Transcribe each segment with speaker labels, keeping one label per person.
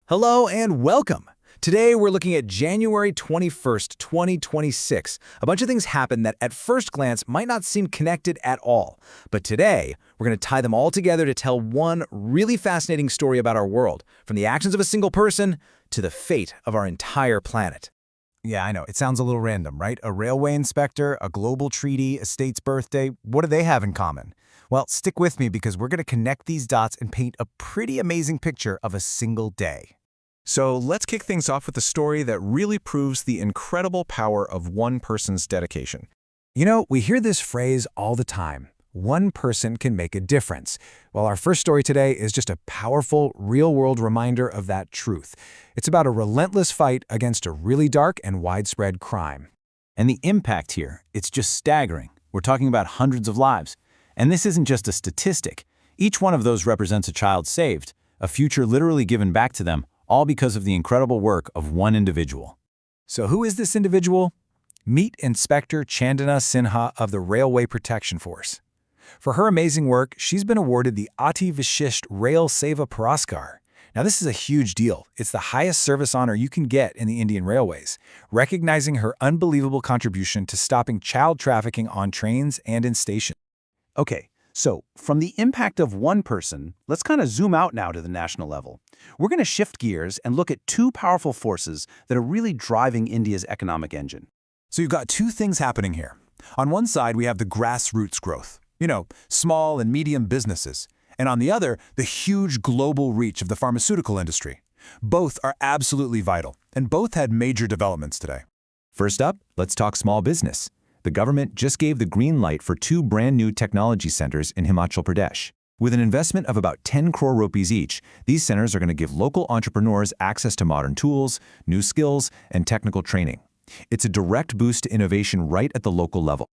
Speaker 1: Hello and welcome. Today we're looking at January 21st, 2026. A bunch of things happened that at first glance might not seem connected at all. But today, we're going to tie them all together to tell one really fascinating story about our world, from the actions of a single person to the fate of our entire planet.
Speaker 2: Yeah, I know. It sounds a little random, right? A railway inspector, a global treaty, a state's birthday. What do they have in common? Well, stick with me because we're going to connect these dots and paint a pretty amazing picture of a single day.
Speaker 3: So let's kick things off with a story that really proves the incredible power of one person's dedication.
Speaker 2: You know, we hear this phrase all the time. One person can make a difference. Well, our first story today is just a powerful, real-world reminder of that truth. It's about a relentless fight against a really dark and widespread crime.
Speaker 4: And the impact here, it's just staggering. We're talking about hundreds of lives. And this isn't just a statistic. Each one of those represents a child saved, a future literally given back to them, all because of the incredible work of one individual.
Speaker 2: So who is this individual? Meet Inspector Chandana Sinha of the Railway Protection Force. For her amazing work, she's been awarded the Ati Vishisht Rail Seva Puraskar. Now, this is a huge deal. It's the highest service honor you can get in the Indian Railways, recognizing her unbelievable contribution to stopping child trafficking on trains and in stations.
Speaker 4: Okay, so from the impact of one person, let's kind of zoom out now to the national level. We're going to shift gears and look at two powerful forces that are really driving India's economic engine.
Speaker 2: So you've got two things happening here. On one side, we have the grassroots growth, small and medium businesses. And on the other, the huge global reach of the pharmaceutical industry. Both are absolutely vital, and both had major developments today.
Speaker 5: First up, let's talk small business. The government just gave the green light for two brand new technology centers in Himachal Pradesh. With an investment of about 10 crore rupees each, these centers are going to give local entrepreneurs access to modern tools, new skills, and technical training. It's a direct boost to innovation right at the local level.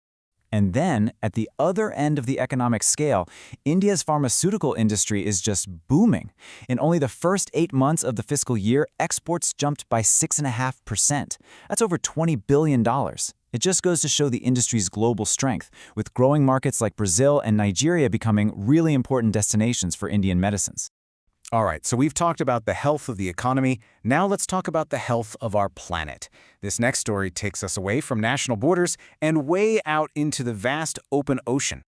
Speaker 4: And then, at the other end of the economic scale, India's pharmaceutical industry is just booming. In only the first 8 months of the fiscal year, exports jumped by 6.5%. That's over $20 billion. It just goes to show the industry's global strength, with growing markets like Brazil and Nigeria becoming really important destinations for Indian medicines.
Speaker 1: All right, so we've talked about the health of the economy. Now let's talk about the health of our planet. This next story takes us away from national borders and way out into the vast open ocean.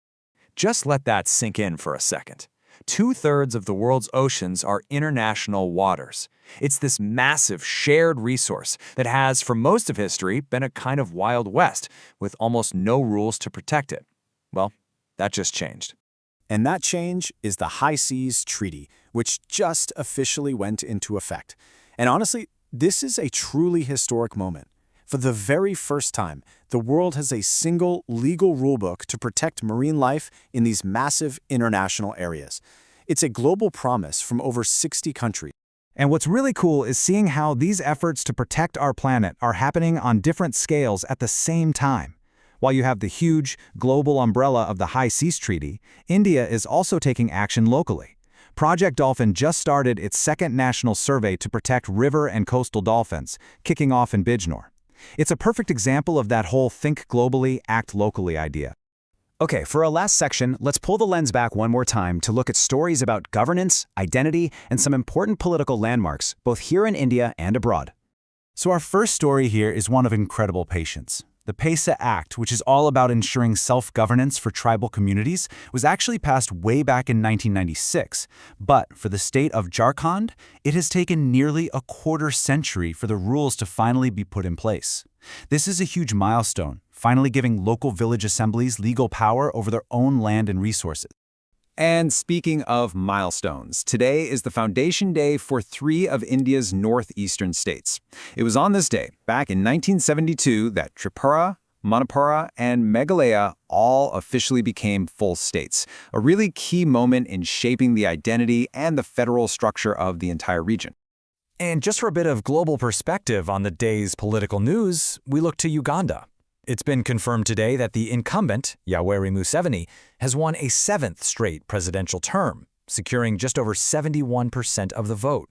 Speaker 6: Just let that sink in for a second. 2/3 of the world's oceans are international waters. It's this massive shared resource that has, for most of history, been a kind of Wild West, with almost no rules to protect it. Well, that just changed.
Speaker 2: And that change is the High Seas Treaty, which just officially went into effect. And honestly, this is a truly historic moment. For the very first time, the world has a single legal rulebook to protect marine life in these massive international areas. It's a global promise from over 60 countries. And what's really cool is seeing how these efforts to protect our planet are happening on different scales at the same time. While you have the huge, global umbrella of the High Seas Treaty, India is also taking action locally. Project Dolphin just started its second national survey to protect river and coastal dolphins, kicking off in Bijnor. It's a perfect example of that whole think globally, act locally idea. Okay, for our last section, let's pull the lens back one more time to look at stories about governance, identity, and some important political landmarks, both here in India and abroad. So our first story here is one of incredible patience. The PESA Act, which is all about ensuring self-governance for tribal communities, was actually passed way back in 1996. But for the state of Jharkhand, it has taken nearly a quarter century for the rules to finally be put in place. This is a huge milestone, finally giving local village assemblies legal power over their own land and resources.
Speaker 1: And speaking of milestones, today is the foundation day for 3 of India's northeastern states. It was on this day, back in 1972, that Tripura, Manipura, and Meghalaya all officially became full states, a really key moment in shaping the identity and the federal structure of the entire region.
Speaker 6: And just for a bit of global perspective on the day's political news, we look to Uganda. It's been confirmed today that the incumbent, Yoweri Museveni, has won a 7th straight presidential term, securing just over 71% of the vote.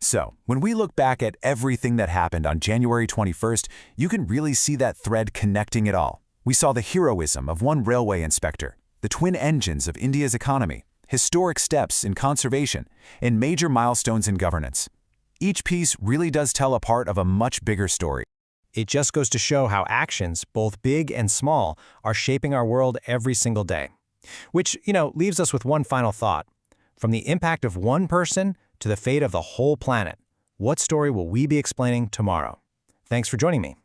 Speaker 2: So, when we look back at everything that happened on January 21st, you can really see that thread connecting it all. We saw the heroism of one railway inspector, the twin engines of India's economy, historic steps in conservation, and major milestones in governance. Each piece really does tell a part of a much bigger story.
Speaker 7: It just goes to show how actions, both big and small, are shaping our world every single day. Which, leaves us with one final thought. From the impact of one person to the fate of the whole planet, what story will we be explaining tomorrow? Thanks for joining me.